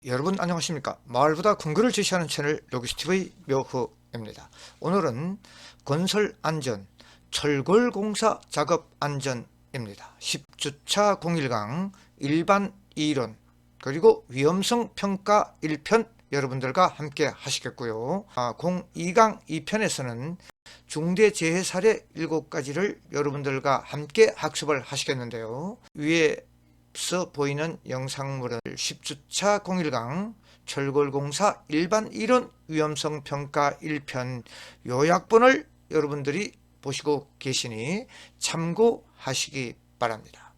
여러분 안녕하십니까? 마을보다 큰 거를 제시하는 채널 로기스TV 묘후입니다. 오늘은 건설 안전, 철골 공사 작업 안전입니다. 10주차 01강 일반 이론 그리고 위험성 평가 1편 여러분들과 함께 하시겠고요. 02강 2편에서는 중대재해 사례 7가지를 여러분들과 함께 학습을 하시겠는데요. 위에서 보이는 영상물을 10주차 01강 철골공사 일반 이론 위험성 평가 1편 요약본을 여러분들이 보시고 계시니 참고하시기 바랍니다.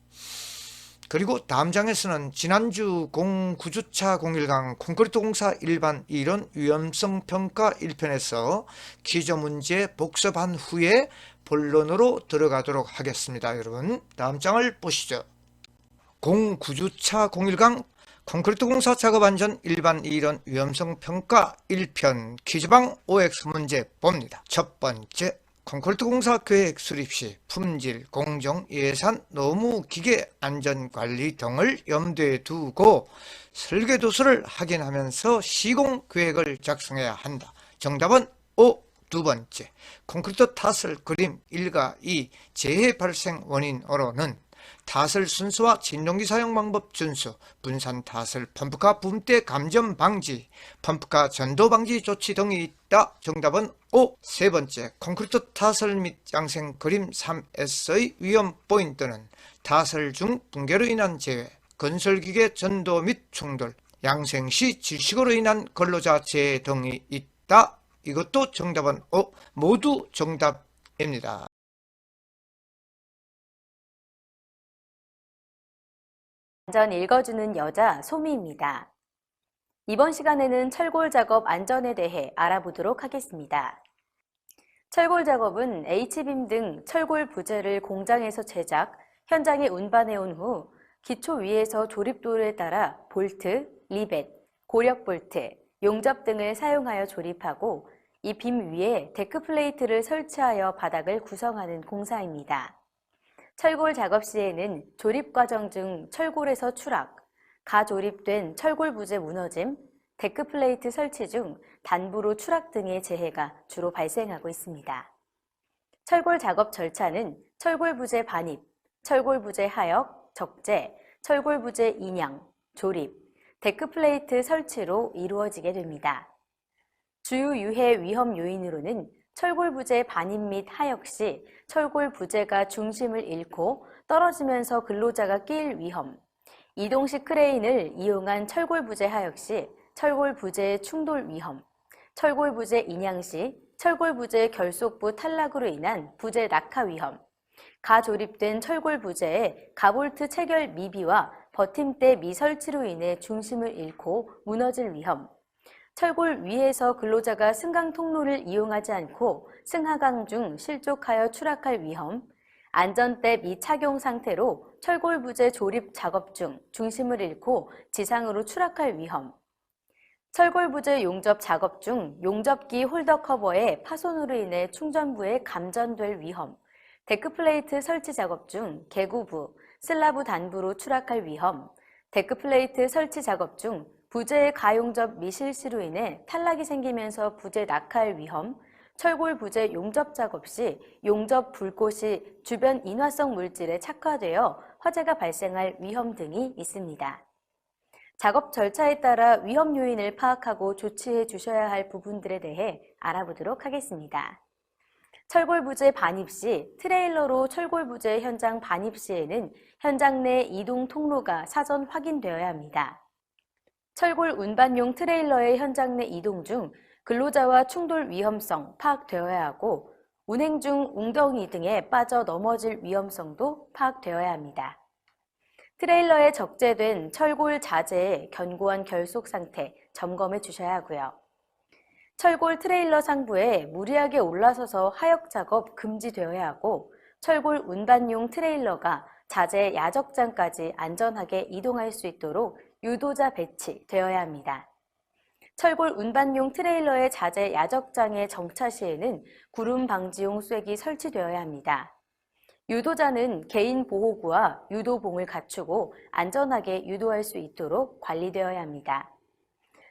그리고 다음 장에서는 지난주 09주차 01강 콘크리트 공사 일반 이론 위험성 평가 1편에서 퀴즈 문제 복습한 후에 본론으로 들어가도록 하겠습니다. 여러분 다음 장을 보시죠. 09주차 01강 콘크리트 공사 작업 안전 일반 이론 위험성 평가 1편 퀴즈방 OX 문제 봅니다. 첫 번째, 콘크리트 공사 계획 수립 시 품질, 공정, 예산, 노무, 기계, 안전관리 등을 염두에 두고 설계도서를 확인하면서 시공 계획을 작성해야 한다. 정답은 O. 두 번째, 콘크리트 타설 그림 1과 2 재해 발생 원인으로는 타설 순서와 진동기 사용 방법 준수, 분산 타설, 펌프카 붐대 감전 방지, 펌프카 전도 방지 조치 등이 있다. 정답은 O. 세 번째, 콘크리트 타설 및 양생 그림 3S의 위험 포인트는 타설 중 붕괴로 인한 재해, 건설기계 전도 및 충돌, 양생 시 질식으로 인한 근로자 재해 등이 있다. 이것도 정답은 O. 모두 정답입니다. 안전 읽어주는 여자 소미입니다. 이번 시간에는 철골 작업 안전에 대해 알아보도록 하겠습니다. 철골 작업은 H빔 등 철골 부재를 공장에서 제작, 현장에 운반해 온 후 기초 위에서 조립도에 따라 볼트, 리벳, 고력 볼트, 용접 등을 사용하여 조립하고 이 빔 위에 데크 플레이트를 설치하여 바닥을 구성하는 공사입니다. 철골 작업 시에는 조립 과정 중 철골에서 추락, 가조립된 철골 부재 무너짐, 데크 플레이트 설치 중 단부로 추락 등의 재해가 주로 발생하고 있습니다. 철골 작업 절차는 철골 부재 반입, 철골 부재 하역, 적재, 철골 부재 인양, 조립, 데크 플레이트 설치로 이루어지게 됩니다. 주요 유해 위험 요인으로는 철골 부재 반입 및 하역 시 철골 부재가 중심을 잃고 떨어지면서 근로자가 끼일 위험, 이동식 크레인을 이용한 철골 부재 하역 시 철골 부재의 충돌 위험, 철골 부재 인양 시 철골 부재 결속부 탈락으로 인한 부재 낙하 위험, 가조립된 철골 부재의 가볼트 체결 미비와 버팀대 미설치로 인해 중심을 잃고 무너질 위험, 철골 위에서 근로자가 승강 통로를 이용하지 않고 승하강 중 실족하여 추락할 위험, 안전대 미착용 상태로 철골 부재 조립 작업 중 중심을 잃고 지상으로 추락할 위험, 철골 부재 용접 작업 중 용접기 홀더 커버의 파손으로 인해 충전부에 감전될 위험, 데크 플레이트 설치 작업 중 개구부, 슬라브 단부로 추락할 위험, 데크 플레이트 설치 작업 중 부재의 가용접 미실시로 인해 탈락이 생기면서 부재 낙하할 위험, 철골 부재 용접 작업 시 용접 불꽃이 주변 인화성 물질에 착화되어 화재가 발생할 위험 등이 있습니다. 작업 절차에 따라 위험 요인을 파악하고 조치해 주셔야 할 부분들에 대해 알아보도록 하겠습니다. 철골 부재 반입 시 트레일러로 철골 부재 현장 반입 시에는 현장 내 이동 통로가 사전 확인되어야 합니다. 철골 운반용 트레일러의 현장 내 이동 중 근로자와 충돌 위험성 파악되어야 하고 운행 중 웅덩이 등에 빠져 넘어질 위험성도 파악되어야 합니다. 트레일러에 적재된 철골 자재의 견고한 결속 상태 점검해 주셔야 하고요. 철골 트레일러 상부에 무리하게 올라서서 하역 작업 금지되어야 하고 철골 운반용 트레일러가 자재 야적장까지 안전하게 이동할 수 있도록 유도자 배치되어야 합니다. 철골 운반용 트레일러의 자재 야적장의 정차 시에는 구름 방지용 쐐기 설치되어야 합니다. 유도자는 개인 보호구와 유도봉을 갖추고 안전하게 유도할 수 있도록 관리되어야 합니다.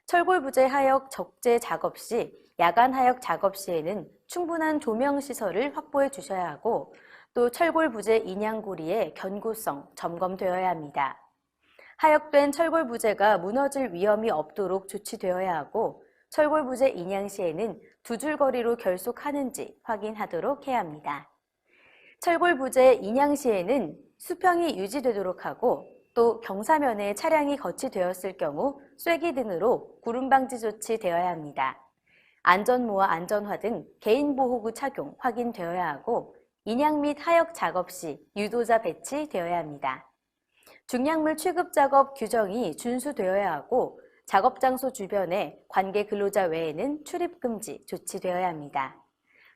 철골 부재 하역 적재 작업 시, 야간 하역 작업 시에는 충분한 조명 시설을 확보해 주셔야 하고, 또 철골 부재 인양고리의 견고성 점검되어야 합니다. 하역된 철골 부재가 무너질 위험이 없도록 조치되어야 하고, 철골 부재 인양 시에는 두 줄 거리로 결속하는지 확인하도록 해야 합니다. 철골 부재 인양 시에는 수평이 유지되도록 하고, 또 경사면에 차량이 거치되었을 경우 쐐기 등으로 구름 방지 조치되어야 합니다. 안전모와 안전화 등 개인보호구 착용 확인되어야 하고, 인양 및 하역 작업 시 유도자 배치되어야 합니다. 중량물 취급 작업 규정이 준수되어야 하고, 작업 장소 주변에 관계 근로자 외에는 출입 금지 조치되어야 합니다.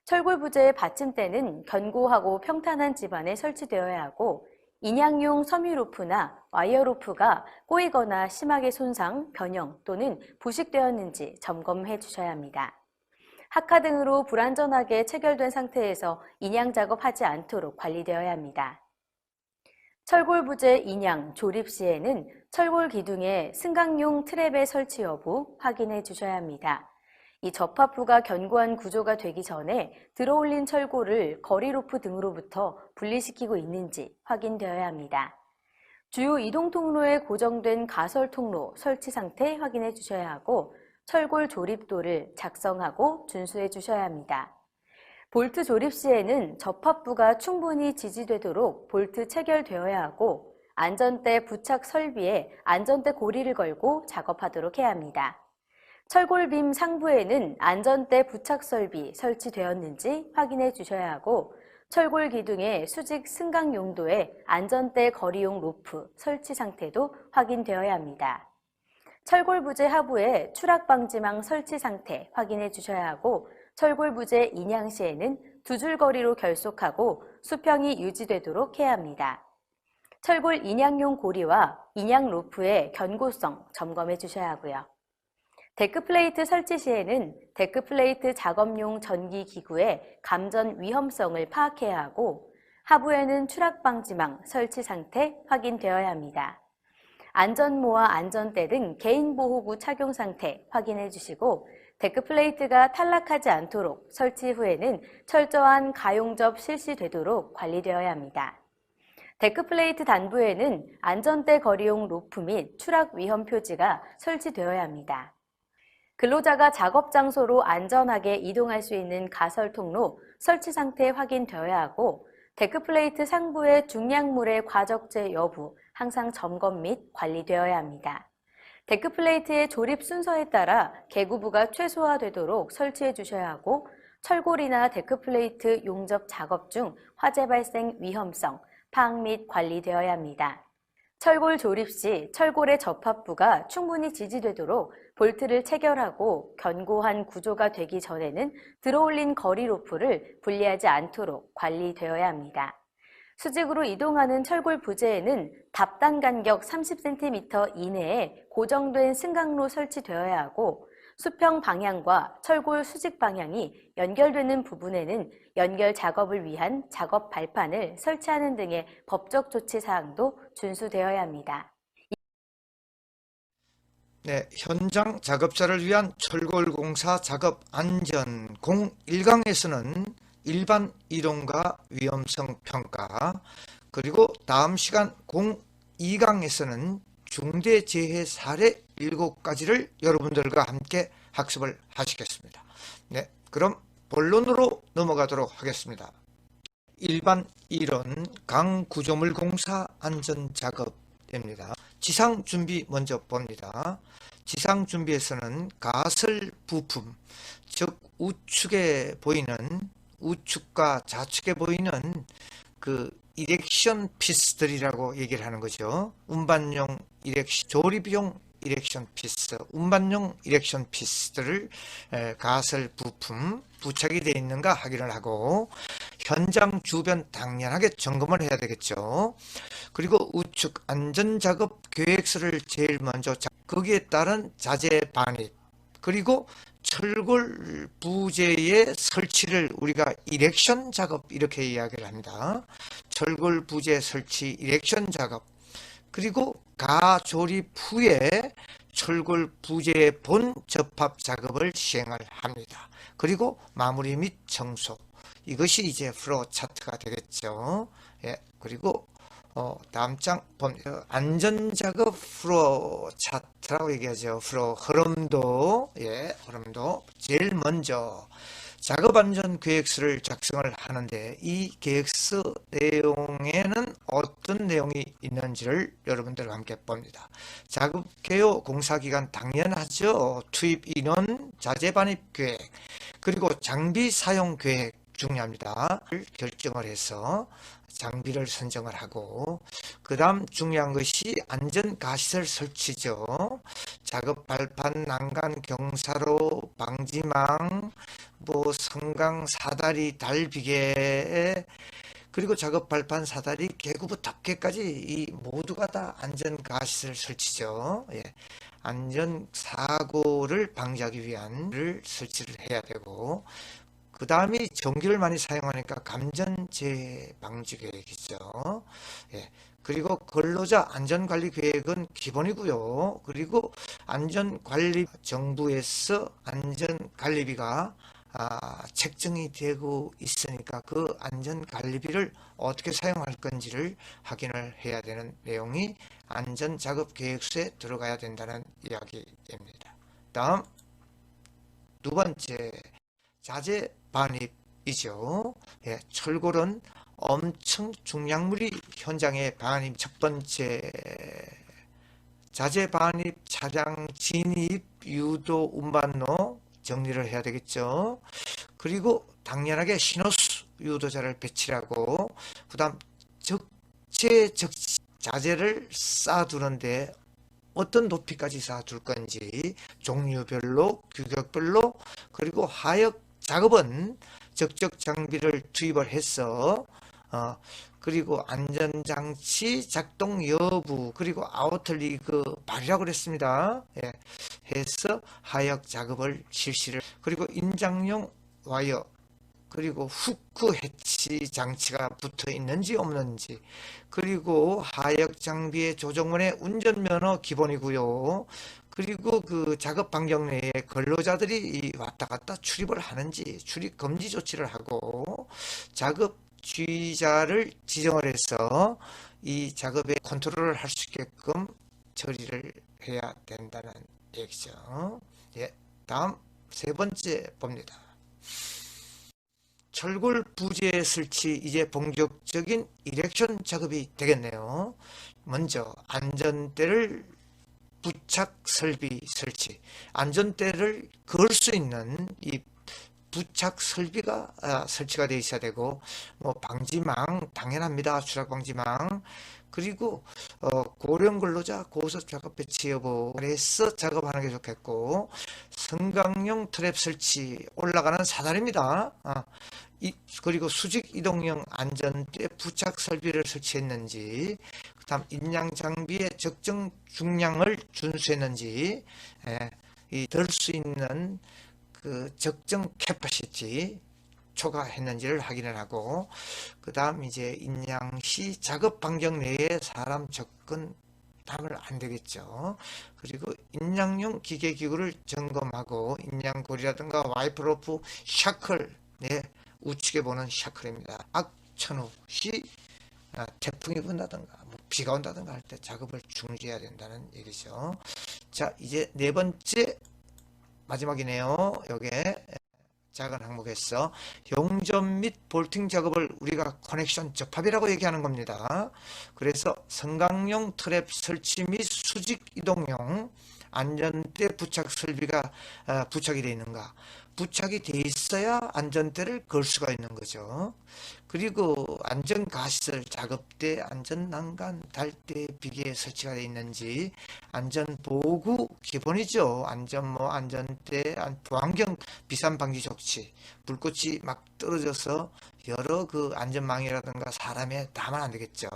철골 부재의 받침대는 견고하고 평탄한 집안에 설치되어야 하고, 인양용 섬유 로프나 와이어 로프가 꼬이거나 심하게 손상, 변형 또는 부식되었는지 점검해 주셔야 합니다. 학화 등으로 불안전하게 체결된 상태에서 인양 작업하지 않도록 관리되어야 합니다. 철골 부재 인양 조립 시에는 철골 기둥에 승강용 트랩의 설치 여부 확인해 주셔야 합니다. 이 접합부가 견고한 구조가 되기 전에 들어올린 철골을 거리 로프 등으로부터 분리시키고 있는지 확인되어야 합니다. 주요 이동 통로에 고정된 가설 통로 설치 상태 확인해 주셔야 하고, 철골 조립도를 작성하고 준수해 주셔야 합니다. 볼트 조립 시에는 접합부가 충분히 지지되도록 볼트 체결되어야 하고, 안전대 부착 설비에 안전대 고리를 걸고 작업하도록 해야 합니다. 철골빔 상부에는 안전대 부착 설비 설치되었는지 확인해 주셔야 하고, 철골 기둥의 수직 승강 용도의 안전대 거리용 로프 설치 상태도 확인되어야 합니다. 철골 부재 하부에 추락 방지망 설치 상태 확인해 주셔야 하고, 철골 부재 인양 시에는 두 줄 거리로 결속하고 수평이 유지되도록 해야 합니다. 철골 인양용 고리와 인양 로프의 견고성 점검해 주셔야 하고요. 데크플레이트 설치 시에는 데크플레이트 작업용 전기 기구의 감전 위험성을 파악해야 하고, 하부에는 추락 방지망 설치 상태 확인되어야 합니다. 안전모와 안전대 등 개인보호구 착용 상태 확인해 주시고, 데크플레이트가 탈락하지 않도록 설치 후에는 철저한 가용접 실시되도록 관리되어야 합니다. 데크플레이트 단부에는 안전대 거리용 로프 및 추락 위험 표지가 설치되어야 합니다. 근로자가 작업 장소로 안전하게 이동할 수 있는 가설 통로 설치 상태 확인되어야 하고, 데크플레이트 상부의 중량물의 과적재 여부 항상 점검 및 관리되어야 합니다. 데크플레이트의 조립 순서에 따라 개구부가 최소화되도록 설치해 주셔야 하고, 철골이나 데크플레이트 용접 작업 중 화재 발생 위험성 파악 및 관리되어야 합니다. 철골 조립 시 철골의 접합부가 충분히 지지되도록 볼트를 체결하고, 견고한 구조가 되기 전에는 들어올린 거리 로프를 분리하지 않도록 관리되어야 합니다. 수직으로 이동하는 철골 부재에는 답단 간격 30cm 이내에 고정된 승강로 설치되어야 하고, 수평 방향과 철골 수직 방향이 연결되는 부분에는 연결 작업을 위한 작업 발판을 설치하는 등의 법적 조치 사항도 준수되어야 합니다. 네, 현장 작업자를 위한 철골공사 작업 안전 01강에서는 일반 이론과 위험성 평가, 그리고 다음 시간 02강에서는 중대재해 사례 7가지를 여러분들과 함께 학습을 하시겠습니다. 네, 그럼 본론으로 넘어가도록 하겠습니다. 일반 이론 강구조물 공사 안전작업입니다. 지상준비 먼저 봅니다. 지상준비에서는 가설 부품, 즉 우측에 보이는, 우측과 좌측에 보이는 그 이렉션 피스들이라고 얘기를 하는 거죠. 운반용 이렉션, 조립용 이렉션 피스, 운반용 이렉션 피스들을 가설 부품 부착이 되어 있는가 확인을 하고, 현장 주변 당연하게 점검을 해야 되겠죠. 그리고 우측 안전작업 계획서를 제일 먼저, 거기에 따른 자재 반입, 그리고 철골 부재의 설치를 우리가 이렉션 작업 이렇게 이야기를 합니다. 철골 부재 설치 이렉션 작업, 그리고 가조립 후에 철골 부재의 본 접합 작업을 시행을 합니다. 그리고 마무리 및 청소, 이것이 이제 플로우 차트가 되겠죠. 예, 그리고 다음 장 봅니다. 안전작업 플로우 차트라고 얘기하죠. 플로우 흐름도, 예, 흐름도 제일 먼저 작업안전계획서를 작성을 하는데, 이 계획서 내용에는 어떤 내용이 있는지를 여러분들과 함께 봅니다. 작업개요 공사기간 당연하죠. 투입인원, 자재반입계획, 그리고 장비 사용계획 중요합니다. 결정을 해서 장비를 선정을 하고, 그 다음 중요한 것이 안전가시설 설치죠. 작업 발판, 난간, 경사로, 방지망, 성강, 사다리, 달비계, 그리고 작업 발판, 사다리, 개구부, 탑계까지 이 모두가 다 안전가시설 설치죠. 예. 안전사고를 방지하기 위한 설치를 해야 되고, 그 다음이 전기를 많이 사용하니까 감전재해 방지 계획이죠. 예. 그리고 근로자 안전관리 계획은 기본이고요. 그리고 안전관리, 정부에서 안전관리비가 책정이 되고 있으니까 그 안전관리비를 어떻게 사용할 건지를 확인을 해야 되는 내용이 안전작업계획서에 들어가야 된다는 이야기입니다. 다음 두 번째, 자재 반입이죠. 예, 철골은 엄청 중량물이 현장에 반입. 첫 번째, 자재 반입, 차량 진입, 유도, 운반로 정리를 해야 되겠죠. 그리고 당연하게 신호수 유도자를 배치하고, 그 다음 자재를 쌓아두는데 어떤 높이까지 쌓아둘 건지 종류별로, 규격별로, 그리고 하역 작업은 적적 장비를 투입을 해서 그리고 안전장치 작동 여부, 그리고 아우트리그 발이라고 그랬습니다. 예, 해서 하역 작업을 실시를, 그리고 인장용 와이어, 그리고 후크 해치 장치가 붙어 있는지 없는지, 그리고 하역 장비의 조정원의 운전면허 기본이고요. 그리고 그 작업 반경 내에 근로자들이 왔다 갔다 출입을 하는지 출입 금지 조치를 하고, 작업 주의자를 지정을 해서 이 작업에 컨트롤을 할 수 있게끔 처리를 해야 된다는 얘기죠. 예, 다음 세 번째 봅니다. 철골 부재 설치, 이제 본격적인 이렉션 작업이 되겠네요. 먼저 안전대를 부착 설비 설치, 안전대를 걸 수 있는 이 부착 설비가 설치가 되어 있어야 되고, 방지망 당연합니다. 추락 방지망. 그리고 고령 근로자 고속 작업 배치 여부에서 작업하는 게 좋겠고, 승강용 트랩 설치, 올라가는 사다리입니다. 그리고 수직 이동형 안전대 부착 설비를 설치했는지, 그 다음 인양 장비의 적정 중량을 준수했는지, 들 수 있는 그 적정 캐파시티 초과했는지를 확인을 하고, 그 다음 이제 인양 시 작업 반경 내에 사람 접근 하면 안 되겠죠. 그리고 인양용 기계기구를 점검하고, 인양고리라든가 와이프 로프, 샤클, 네, 우측에 보는 샤클입니다. 악천후 시 태풍이 분다든가 비가 온다든가 할 때 작업을 중지해야 된다는 얘기죠. 자, 이제 네 번째 마지막이네요. 요게 작은 항목에서 용접 및 볼팅 작업을 우리가 커넥션 접합이라고 얘기하는 겁니다. 그래서 성강용 트랩 설치 및 수직 이동용 안전대 부착 설비가 부착이 되어 있는가, 부착이 되어 있어야 안전대를 걸 수가 있는 거죠. 그리고 안전가시설, 작업대, 안전난간, 달대, 비계 설치가 되어 있는지, 안전보구 기본이죠. 안전대, 보안경, 비산방지 조치, 불꽃이 막 떨어져서 여러 그 안전망이라든가 사람에 닿으면 안 되겠죠.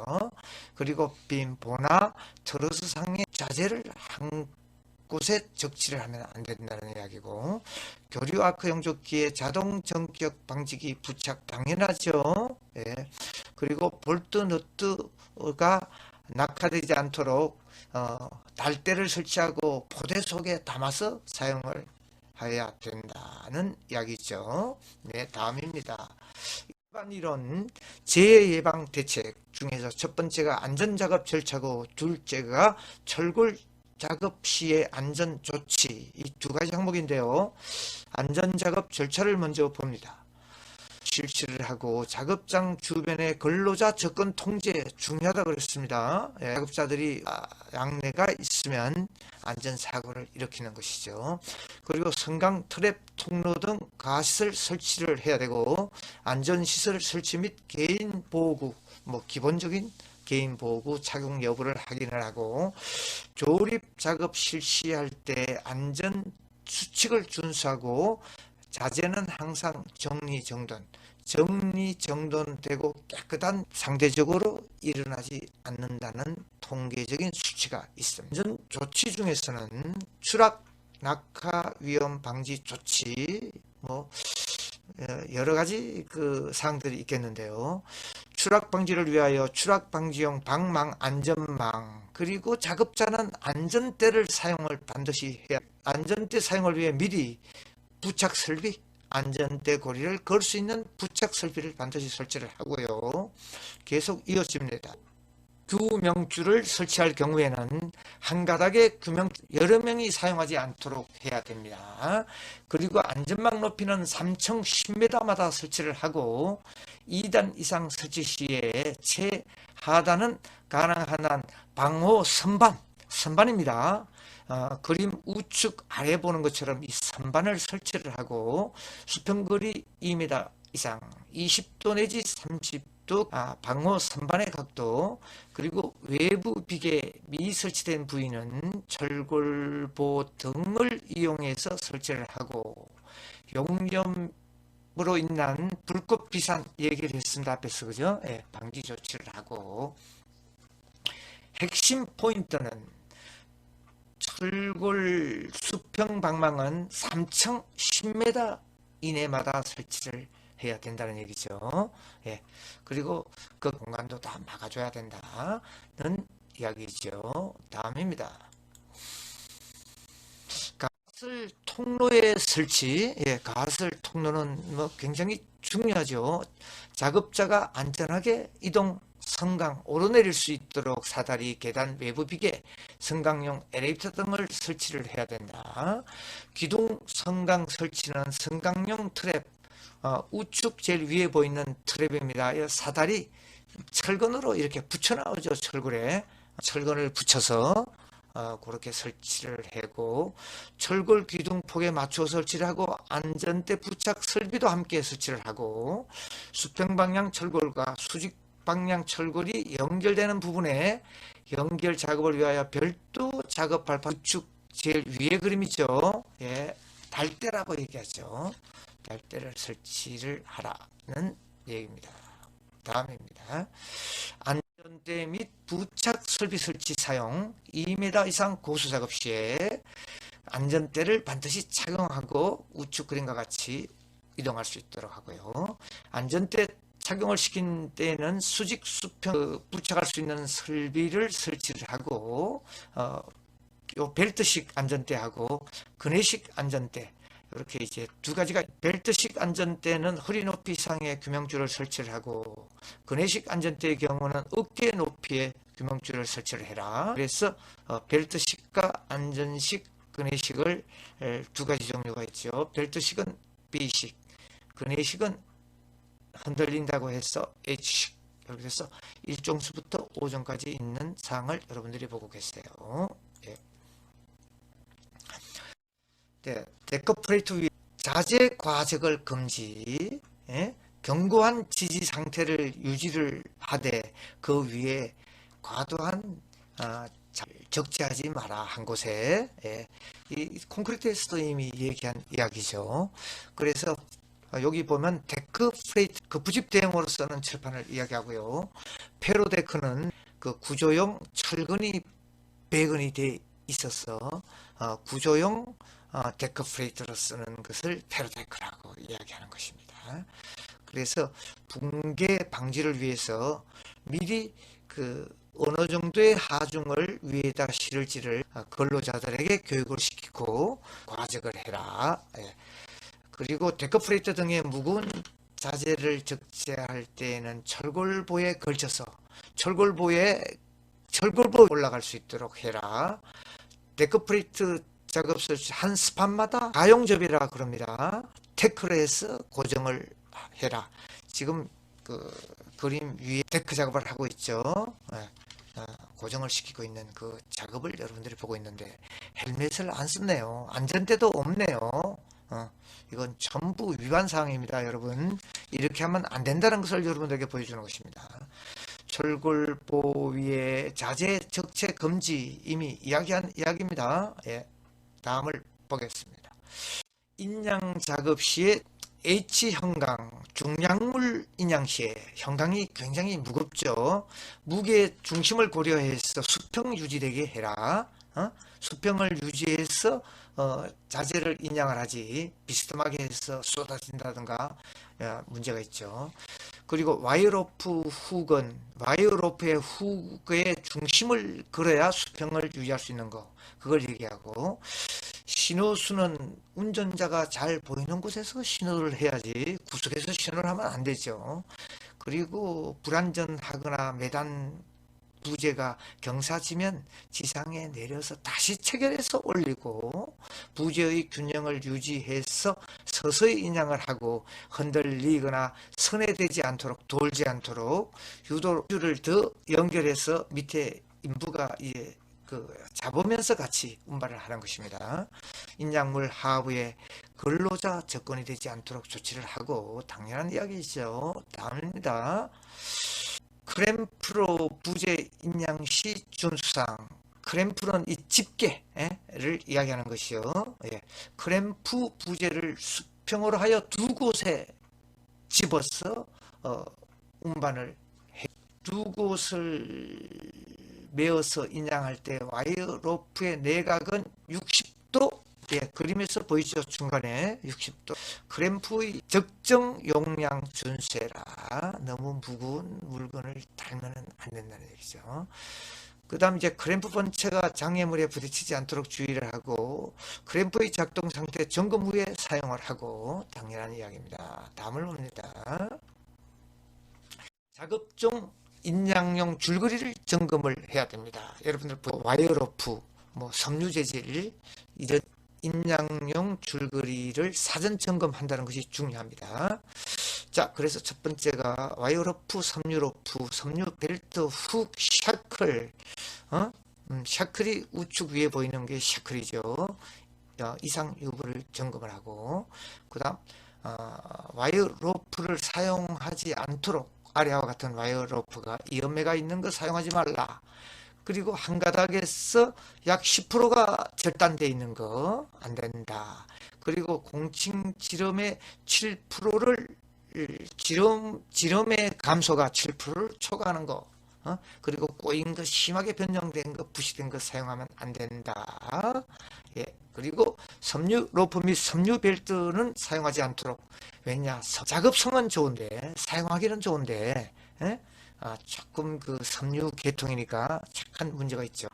그리고 빔보나 트러스상의 자재를 한 곳에 적치를 하면 안 된다는 이야기고, 교류 아크 용접기에 자동 전격 방지기 부착 당연하죠. 예. 그리고 볼트 너트가 낙하되지 않도록 달대를 설치하고 포대 속에 담아서 사용을 해야 된다는 이야기죠. 네, 다음입니다. 일반 이론 재해 예방 대책 중에서 첫 번째가 안전작업 절차고 둘째가 철골 작업 시의 안전 조치, 이 두 가지 항목인데요. 안전작업 절차를 먼저 봅니다. 실시를 하고 작업장 주변의 근로자 접근 통제 중요하다고 그랬습니다. 작업자들이 양내가 있으면 안전사고를 일으키는 것이죠. 그리고 성강 트랩 통로 등 가시설 설치를 해야 되고 안전시설 설치 및 개인 보호구, 기본적인 개인 보호구 착용 여부를 확인을 하고 조립 작업 실시할 때 안전 수칙을 준수하고 자재는 항상 정리정돈되고 깨끗한 상대적으로 일어나지 않는다는 통계적인 수치가 있습니다. 안전 조치 중에서는 추락, 낙하 위험 방지 조치, 여러 가지 그 사항들이 있겠는데요. 추락 방지를 위하여 추락 방지용 방망 안전망, 그리고 작업자는 안전대를 사용을 반드시 해야, 안전대 사용을 위해 미리 부착 설비, 안전대 고리를 걸 수 있는 부착 설비를 반드시 설치를 하고요. 계속 이어집니다. 규명줄을 설치할 경우에는 한 가닥의 규명 여러 명이 사용하지 않도록 해야 됩니다. 그리고 안전망 높이는 3층 10m마다 설치를 하고 2단 이상 설치 시에 최하단은 가능한 한 방호 선반입니다. 그림 우측 아래 보는 것처럼 이 선반을 설치를 하고 수평거리 2m 이상 20도 내지 30도 방호 선반의 각도, 그리고 외부 비계 미 설치된 부위는 철골보 등을 이용해서 설치를 하고 용염으로 인한 불꽃 비산 얘기를 했습니다. 앞에서 그죠? 방지 조치를 하고 핵심 포인트는 철골 수평 방망은 3층 10m 이내마다 설치를 해야 된다는 얘기죠. 그리고 그 공간도 다 막아줘야 된다는 이야기죠. 다음입니다. 가설 통로의 설치. 가설 통로는 굉장히 중요하죠. 작업자가 안전하게 이동 성강 오르내릴 수 있도록 사다리, 계단, 외부 비계, 성강용 엘리베이터 등을 설치를 해야 된다. 기둥 성강 설치는 성강용 트랩, 우측 제일 위에 보이는 트랩입니다. 사다리 철근으로 이렇게 붙여 나오죠. 철골에 철근을 붙여서 그렇게 설치를 하고 철골 기둥폭에 맞춰 설치를 하고 안전대 부착 설비도 함께 설치를 하고 수평 방향 철골과 수직 방향 철골이 연결되는 부분에 연결 작업을 위하여 별도 작업 발판 우측 제일 위에 그림이죠. 달대라고 얘기하죠. 달대를 설치를 하라는 얘기입니다. 다음입니다. 안전대 및 부착 설비 설치 사용 2m 이상 고수 작업 시에 안전대를 반드시 착용하고 우측 그림과 같이 이동할 수 있도록 하고요. 안전대 착용을 시킨 때에는 수직 수평 부착할 수 있는 설비를 설치를 하고 요 벨트식 안전대하고 그네식 안전대, 이렇게 이제 두 가지가, 벨트식 안전대는 허리 높이 이상의 규명줄을 설치를 하고 그네식 안전대의 경우는 어깨 높이의 규명줄을 설치를 해라. 그래서 벨트식과 안전식, 그네식을 두 가지 종류가 있죠. 벨트식은 B식, 그네식은 흔들린다고 해서 H식, 이렇게 해서 1종수부터 5종까지 있는 사항을 여러분들이 보고 계세요. 데커 프레이트 위에 자재 과적을 금지, 견고한 지지 상태를 유지를 하되 그 위에 과도한 적재하지 마라 한 곳에. 이 콘크리트에서도 이미 얘기한 이야기죠. 그래서 여기 보면 데크 프레이트, 그 부집 대형으로 쓰는 철판을 이야기하고요. 페로데크는 그 구조용 철근이 배근이 돼 있어서 구조용 데크 프레이트로 쓰는 것을 페로데크라고 이야기하는 것입니다. 그래서 붕괴 방지를 위해서 미리 그 어느 정도의 하중을 위에다 실을지를 근로자들에게 교육을 시키고 과적을 해라. 예. 그리고 데크프레이트 등의 무거운 자재를 적재할 때에는 철골보에 걸쳐서 철골보에 올라갈 수 있도록 해라. 데크프레이트 작업실 한 스판마다 가용접이라 그럽니다. 태클을 해서 고정을 해라. 지금 그 그림 위에 데크 작업을 하고 있죠. 예. 고정을 시키고 있는 그 작업을 여러분들이 보고 있는데 헬멧을 안 썼네요. 안전대도 없네요. 이건 전부 위반 사항입니다. 여러분, 이렇게 하면 안 된다는 것을 여러분들에게 보여주는 것입니다. 철골보 위에 자재 적재 금지 이미 이야기한 이야기입니다. 예, 다음을 보겠습니다. 인양 작업 시에 H형광, 중량물 인양 시에 형광이 굉장히 무겁죠. 무게 중심을 고려해서 수평 유지되게 해라. 수평을 유지해서 자재를 인양을 하지 비스듬하게 해서 쏟아진다든가 문제가 있죠. 그리고 와이어로프 훅은 와이어로프의 훅의 중심을 그려야 수평을 유지할 수 있는 거, 그걸 얘기하고, 신호수는 운전자가 잘 보이는 곳에서 신호를 해야지 구석에서 신호를 하면 안 되죠. 그리고 불안전하거나 매단 부재가 경사지면 지상에 내려서 다시 체결해서 올리고, 부재의 균형을 유지해서 서서히 인양을 하고 흔들리거나 선회되지 않도록, 돌지 않도록 유도줄을 더 연결해서 밑에 인부가 잡으면서 같이 운반을 하는 것입니다. 인양물 하부에 근로자 접근이 되지 않도록 조치를 하고, 당연한 이야기죠. 다음입니다. 크램프로 부재 인양 시 준수사항. 크램프는 이 집게를 이야기하는 것이요. 예. 크램프 부재를 수평으로 하여 두 곳에 집어서 운반을 해. 두 곳을 메어서 인양할 때 와이어 로프의 내각은 60도, 예, 그림에서 보이죠. 중간에 60도. 크램프의 적정 용량 준수해라. 너무 무거운 물건을 달면 안 된다는 얘기죠. 그 다음 이제 크램프 본체가 장애물에 부딪히지 않도록 주의를 하고, 크램프의 작동 상태 점검 후에 사용을 하고, 당연한 이야기입니다. 다음을 봅니다. 작업 중 인양용 줄거리를 점검을 해야 됩니다. 여러분들 와이어로프, 섬유 재질, 이런 인양용 줄거리를 사전 점검한다는 것이 중요합니다. 자, 그래서 첫 번째가 와이어로프, 섬유로프, 섬유 벨트, 훅, 샤클. 샤클이 우측 위에 보이는 게 샤클이죠. 이상 유무를 점검을 하고, 그 다음 와이어로프를 사용하지 않도록, 아래와 같은 와이어로프가 이연매가 있는 거 사용하지 말라. 그리고 한 가닥에서 약 10%가 절단되어 있는 거 안 된다. 그리고 공칭 지름의 7%를 지름의 감소가 7%를 초과하는 거, 그리고 꼬인 거, 심하게 변형된 거, 부식된 거 사용하면 안 된다. 예. 그리고 섬유 로프 및 섬유 벨트는 사용하지 않도록. 왜냐, 작업성은 좋은데, 사용하기는 좋은데, 예? 조금 그 섬유 계통이니까 약간 문제가 있죠.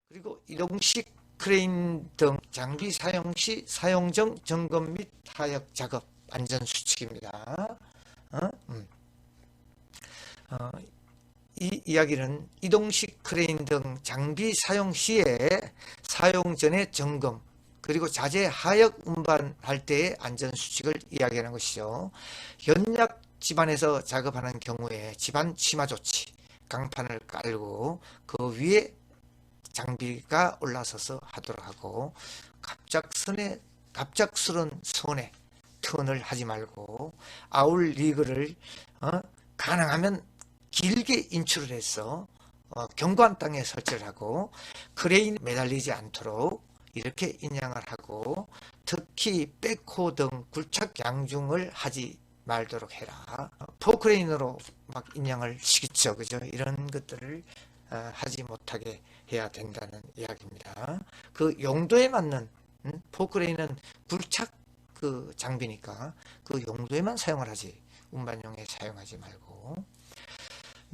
그리고 이동식 크레인 등 장비 사용 시 사용정 점검 및 타협 작업 안전수칙입니다. 이 이야기는 이동식 크레인 등 장비 사용 시에 사용 전에 점검, 그리고 자재 하역 운반할 때의 안전수칙을 이야기하는 것이죠. 연약 집안에서 작업하는 경우에 집안 심화 조치, 강판을 깔고 그 위에 장비가 올라서서 하도록 하고, 갑작스런 손에 턴을 하지 말고, 아울 리그를 가능하면 길게 인출을 해서 견고한 땅에 설치를 하고, 크레인 매달리지 않도록 이렇게 인양을 하고, 특히 백호 등 굴착 양중을 하지 말도록 해라. 포크레인으로 막 인양을 시키죠. 그죠? 이런 것들을 하지 못하게 해야 된다는 이야기입니다. 그 용도에 맞는, 포크레인은 굴착 그 장비니까 그 용도에만 사용을 하지 운반용에 사용하지 말고.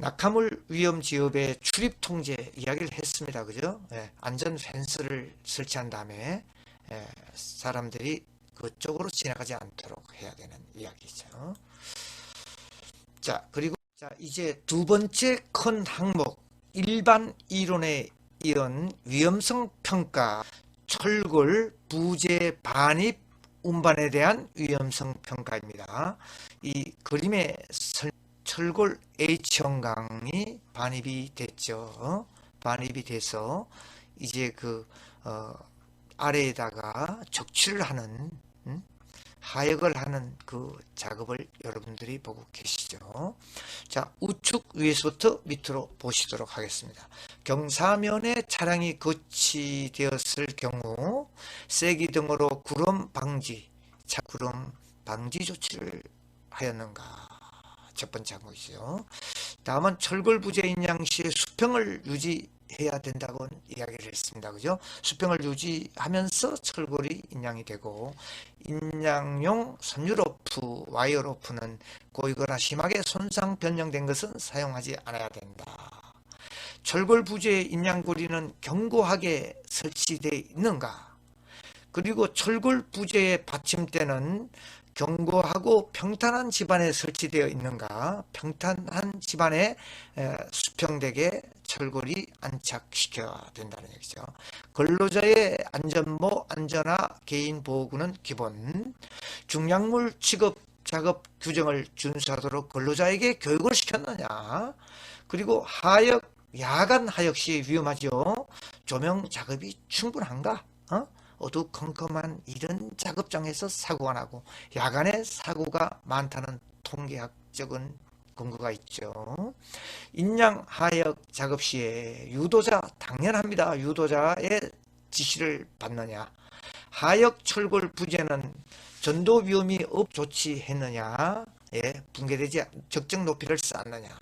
낙하물 위험 지역의 출입 통제 이야기를 했습니다. 그죠? 예, 안전 펜스를 설치한 다음에 사람들이 그쪽으로 지나가지 않도록 해야 되는 이야기죠. 자, 그리고 이제 두 번째 큰 항목, 일반 이론에 이은 위험성 평가, 철골, 부재, 반입, 운반에 대한 위험성 평가입니다. 이 그림의 철골 H형강이 반입이 됐죠. 반입이 돼서 이제 그 아래에다가 적치를 하는 하역을 하는 그 작업을 여러분들이 보고 계시죠. 자, 우측 위에서부터 밑으로 보시도록 하겠습니다. 경사면에 차량이 거치되었을 경우 세기 등으로 구름 방지, 구름 방지 조치를 하였는가? 첫 번째 항목이죠. 다음은 철골 부재인 양시의 수평을 유지해야 된다고 이야기를 했습니다. 그죠? 수평을 유지하면서 철골이 인양이 되고, 인양용 섬유로프, 와이어로프는 고이거나 심하게 손상 변형된 것은 사용하지 않아야 된다. 철골 부재의 인양고리는 견고하게 설치되어 있는가? 그리고 철골 부재의 받침대는 견고하고 평탄한 집안에 설치되어 있는가? 평탄한 집안에 수평되게 철골이 안착시켜야 된다는 얘기죠. 근로자의 안전모, 안전화, 개인보호구는 기본. 중약물 취급 작업 규정을 준수하도록 근로자에게 교육을 시켰느냐? 그리고 하역, 야간 하역 시 위험하죠. 조명 작업이 충분한가? 어두컴컴한 이런 작업장에서 사고가 나고 야간에 사고가 많다는 통계학적인 근거가 있죠. 인양 하역 작업 시에 유도자 당연합니다. 유도자의 지시를 받느냐. 하역 철골 부재는 전도 위험이 조치했느냐. 붕괴되지 적정 높이를 쌓느냐.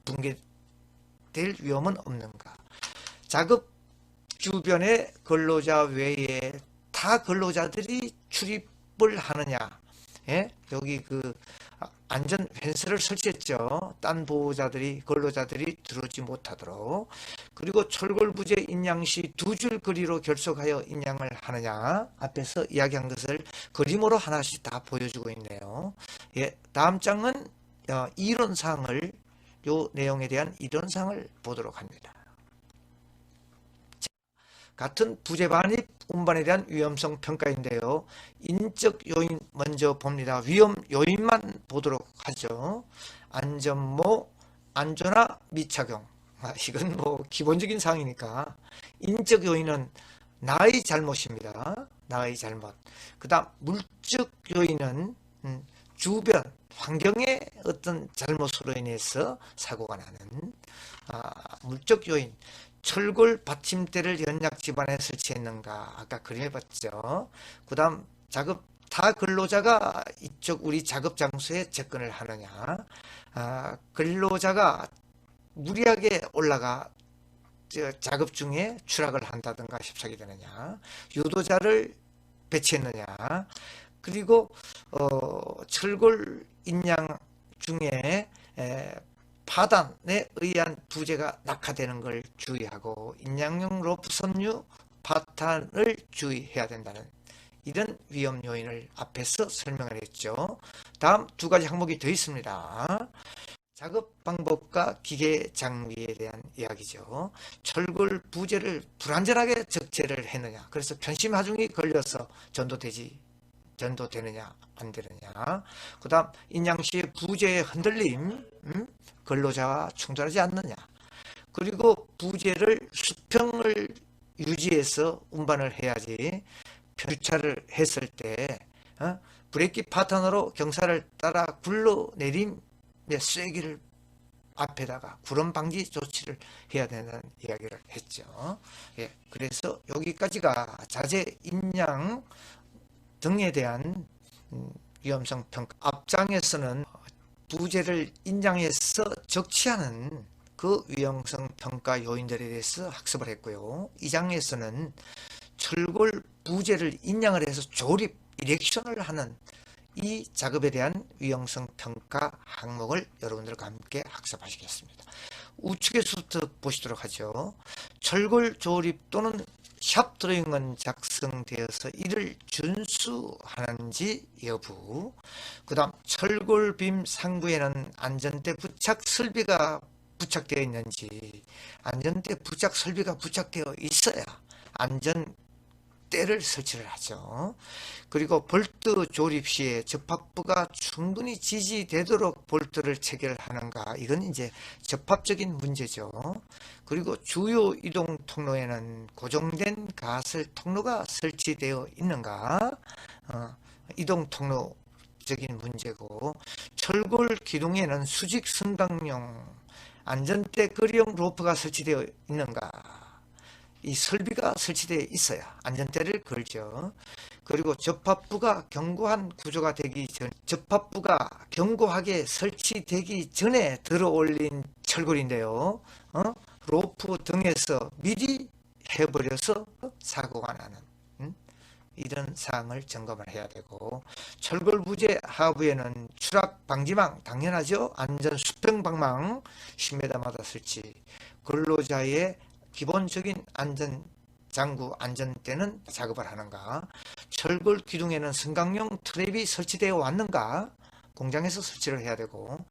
붕괴될 위험은 없는가. 작업 주변의 근로자 외에 타 근로자들이 출입을 하느냐. 여기 그 안전 펜스를 설치했죠. 딴 보호자들이 근로자들이 들어오지 못하도록. 그리고 철골 부재 인양 시 두 줄 거리로 결속하여 인양을 하느냐. 앞에서 이야기한 것을 그림으로 하나씩 다 보여주고 있네요. 다음 장은 이론사항을, 요 내용에 대한 이론사항을 보도록 합니다. 같은 부재 반입 운반에 대한 위험성 평가인데요. 인적 요인 먼저 봅니다. 위험 요인만 보도록 하죠. 안전모, 안전화 미착용. 이건 뭐 기본적인 사항이니까. 인적 요인은 나의 잘못입니다. 나의 잘못. 그 다음 물적 요인은 주변 환경의 어떤 잘못으로 인해서 사고가 나는 물적 요인. 철골 받침대를 연약 집안에 설치했는가? 아까 그림해 봤죠. 그 다음 작업 타 근로자가 이쪽 우리 작업 장소에 접근을 하느냐. 근로자가 무리하게 올라가 작업 중에 추락을 한다든가 협착이 되느냐. 유도자를 배치했느냐. 그리고 철골 인양 중에 파단에 의한 부재가 낙하되는 걸 주의하고 인양용 로프 섬유 파탄을 주의해야 된다는 이런 위험 요인을 앞에서 설명을 했죠. 다음 두 가지 항목이 더 있습니다. 작업 방법과 기계 장비에 대한 이야기죠. 철골 부재를 불안전하게 적재를 했느냐. 그래서 편심 하중이 걸려서 전도되느냐 안 되느냐. 그 다음 인양 시 부재의 흔들림, 근로자와 충돌하지 않느냐. 그리고 부재를 수평을 유지해서 운반을 해야지. 주차를 했을 때 브레이크 파턴으로 경사를 따라 굴러내림 쐐기를 앞에다가 구름 방지 조치를 해야 되는 이야기를 했죠. 그래서 여기까지가 자재 인양 등에 대한 위험성 평가. 앞장에서는 부재를 인양해서 적치하는 그 위험성 평가 요인들에 대해서 학습을 했고요. 이 장에서는 철골 부재를 인양을 해서 조립, 이렉션을 하는 이 작업에 대한 위험성 평가 항목을 여러분들과 함께 학습하시겠습니다. 우측에서부터 보시도록 하죠. 철골 조립 또는 샵 드로잉은 작성되어서 이를 준수하는지 여부, 그 다음 철골빔 상부에는 안전대 부착 설비가 부착되어 있는지, 안전대 부착 설비가 부착되어 있어야 안전대를 설치를 하죠. 그리고 볼트 조립 시에 접합부가 충분히 지지되도록 볼트를 체결하는가, 이건 이제 접합적인 문제죠. 그리고 주요 이동 통로에는 고정된 가설 통로가 설치되어 있는가, 이동 통로적인 문제고, 철골 기둥에는 수직 승강용 안전대 거리용 로프가 설치되어 있는가, 이 설비가 설치되어 있어야 안전대를 걸죠. 그리고 접합부가 견고한 구조가 되기 전, 접합부가 견고하게 설치되기 전에 들어 올린 철골인데요. 로프 등에서 미리 해버려서 사고가 나는 이런 사항을 점검을 해야 되고, 철골 부재 하부에는 추락 방지망, 당연하죠. 안전 수평 방망 10m마다 설치, 근로자의 기본적인 안전 장구 안전대는 작업을 하는가, 철골 기둥에는 승강용 트랩이 설치되어 왔는가, 공장에서 설치를 해야 되고,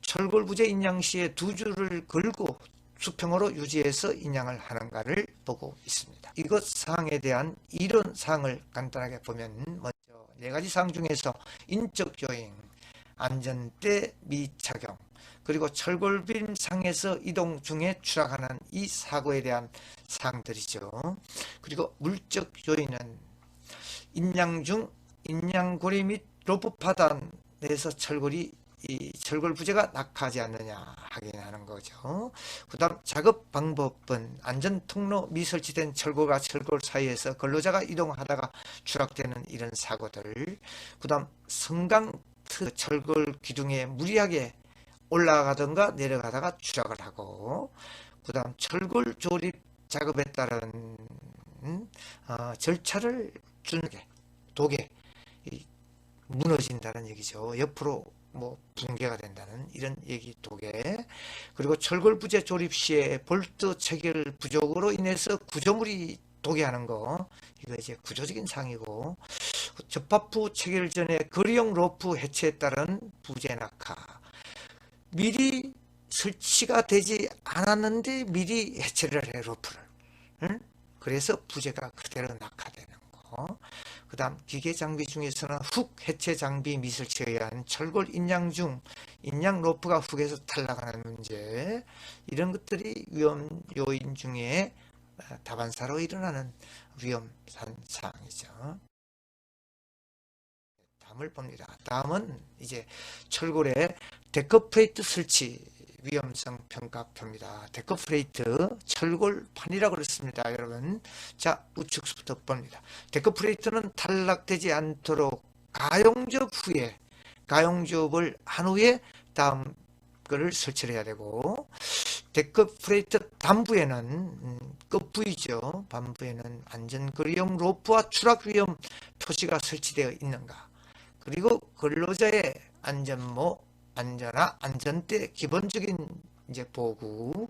철골 부재 인양 시에 두 줄을 걸고 수평으로 유지해서 인양을 하는가를 보고 있습니다. 이것 사항에 대한 이론 사항을 간단하게 보면, 먼저 네 가지 사항 중에서 인적 요인, 안전대 미착용, 그리고 철골빔 상에서 이동 중에 추락하는 이 사고에 대한 사항들이죠. 그리고 물적 요인은 인양 중 인양고리 및 로프 파단에서 이 철골 부재가 낙하하지 않느냐 확인하는 거죠. 그 다음 작업 방법은 안전 통로 미설치된 철골과 철골 사이에서 근로자가 이동하다가 추락되는 이런 사고들, 그 다음 성강 철골 기둥에 무리하게 올라가던가 내려가다가 추락을 하고, 그 다음 철골 조립 작업에 따른 절차를 준게 독에 무너진다는 얘기죠. 옆으로 붕괴가 된다는 이런 얘기 독에, 그리고 철골 부재 조립 시에 볼트 체결 부족으로 인해서 구조물이 독해하는 거, 이거 이제 구조적인 사항이고, 접합부 체결 전에 거리용 로프 해체에 따른 부재 낙하, 미리 설치가 되지 않았는데 미리 해체를 해 로프를, 그래서 부재가 그대로 낙하되는 거. 그 다음 기계 장비 중에서는 훅 해체 장비 미설치에 의한 철골 인양 중 인양 로프가 훅에서 탈락하는 문제, 이런 것들이 위험 요인 중에 다반사로 일어나는 위험 사항이죠. 다음을 봅니다. 다음은 이제 철골의 데커프레이트 설치 위험성 평가표입니다. 데커프레이트 철골판이라고 그랬습니다. 여러분, 자 우측부터 봅니다. 데커프레이트는 탈락되지 않도록 가용접을 한 후에 다음 거를 설치를 해야 되고, 데커프레이트 단부에는 끝부위죠. 반부에는 안전거리용 로프와 추락 위험 표시가 설치되어 있는가, 그리고 근로자의 안전화, 안전대 기본적인 이제 보구,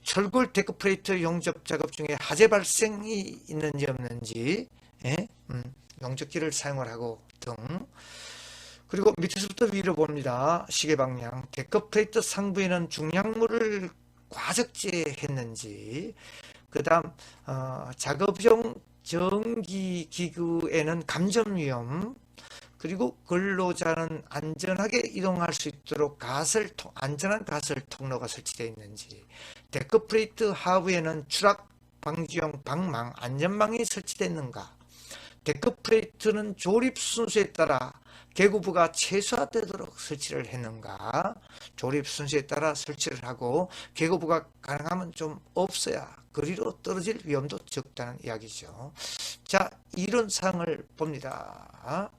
철골 데크프레이트 용접 작업 중에 화재 발생이 있는지 없는지, 용접기를 사용을 하고 등, 그리고 밑에서부터 위로 봅니다. 시계 방향, 데크프레이트 상부에는 중량물을 과적재했는지, 그 다음 작업용 전기기구에는 감전 위험, 그리고 근로자는 안전하게 이동할 수 있도록 안전한 가설 통로가 설치되어 있는지, 데크프레이트 하부에는 추락 방지용 방망, 안전망이 설치됐는가, 데크프레이트는 조립 순서에 따라 개구부가 최소화되도록 설치를 했는가, 조립 순서에 따라 설치를 하고 개구부가 가능하면 좀 없어야 거리로 떨어질 위험도 적다는 이야기죠. 자, 이런 사항을 봅니다.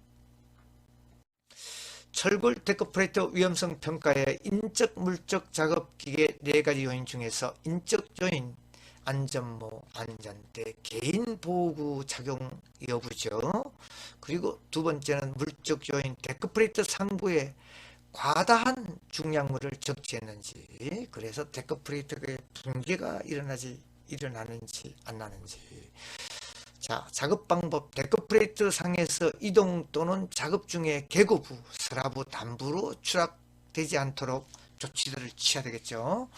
철골 데크프레이트 위험성 평가의 인적 물적 작업 기계 4가지 요인 중에서 인적 요인, 안전모, 안전대, 개인 보호구 착용 여부죠. 그리고 두 번째는 물적 요인, 데크플레이트 상부에 과다한 중량물을 적재했는지, 그래서 데크플레이트의 붕괴가 일어나는지 안 나는지. 자, 작업 방법, 데크플레이트 상에서 이동 또는 작업 중에 계고부, 서라부, 단부로 추락되지 않도록 조치들을 취해야 되겠죠.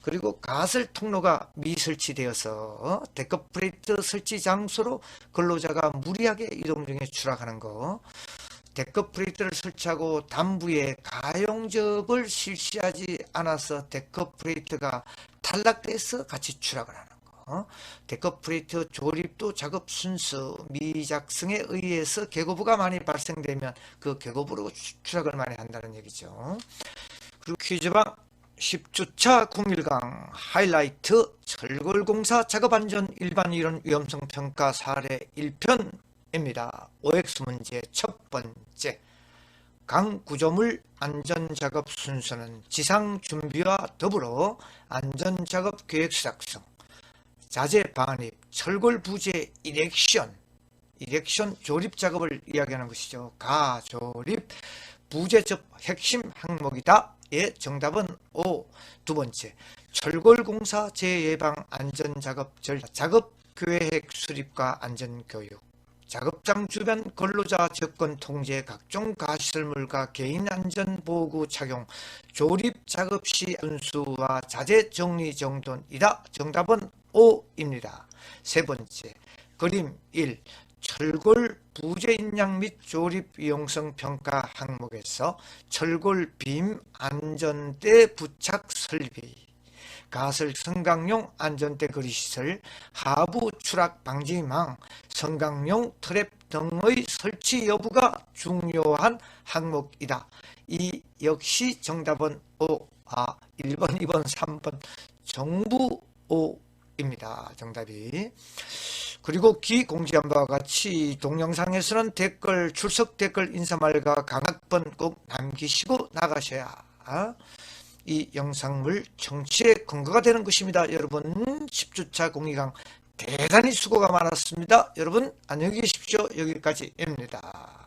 그리고 가설 통로가 미설치되어서 데크플레이트 설치 장소로 근로자가 무리하게 이동 중에 추락하는 거, 데크플레이트를 설치하고 단부에 가용접을 실시하지 않아서 데크플레이트가 탈락돼서 같이 추락을 하는 거, 데크플레이트 조립도 작업 순서 미작성에 의해서 계고부가 많이 발생되면 그 계고부로 추락을 많이 한다는 얘기죠. 그리고 퀴즈방 10주차 01강 하이라이트 철골공사 작업안전 일반이론 위험성 평가 사례 1편입니다. OX 문제 첫 번째, 강 구조물 안전작업 순서는 지상 준비와 더불어 안전작업 계획 수작성, 자재 반입, 철골 부재 이렉션 조립 작업을 이야기하는 것이죠. 가조립 부재접 핵심 항목이다. 예, 정답은 O. 두 번째, 철골공사 재예방 안전작업 작업계획 수립과 안전교육, 작업장 주변 근로자 접근 통제, 각종 가시설물과 개인 안전보호구 착용, 조립 작업 시 운수와 자재 정리 정돈이다. 정답은 O입니다. 세 번째, 그림 1, 철골 부재 인양 및 조립 이용성 평가 항목에서 철골 빔 안전대 부착 설비, 가설 성강용 안전대 거리시설, 하부 추락 방지망, 성강용 트랩 등의 설치 여부가 중요한 항목이다. 이 역시 정답은 1번, 2번, 3번 정부 O입니다. 정답이. 그리고 기 공지한 바와 같이 동영상에서는 출석 댓글 인사말과 강학번 꼭 남기시고 나가셔야 이 영상물 청취에 근거가 되는 것입니다. 여러분 10주차 02강 대단히 수고가 많았습니다. 여러분 안녕히 계십시오. 여기까지입니다.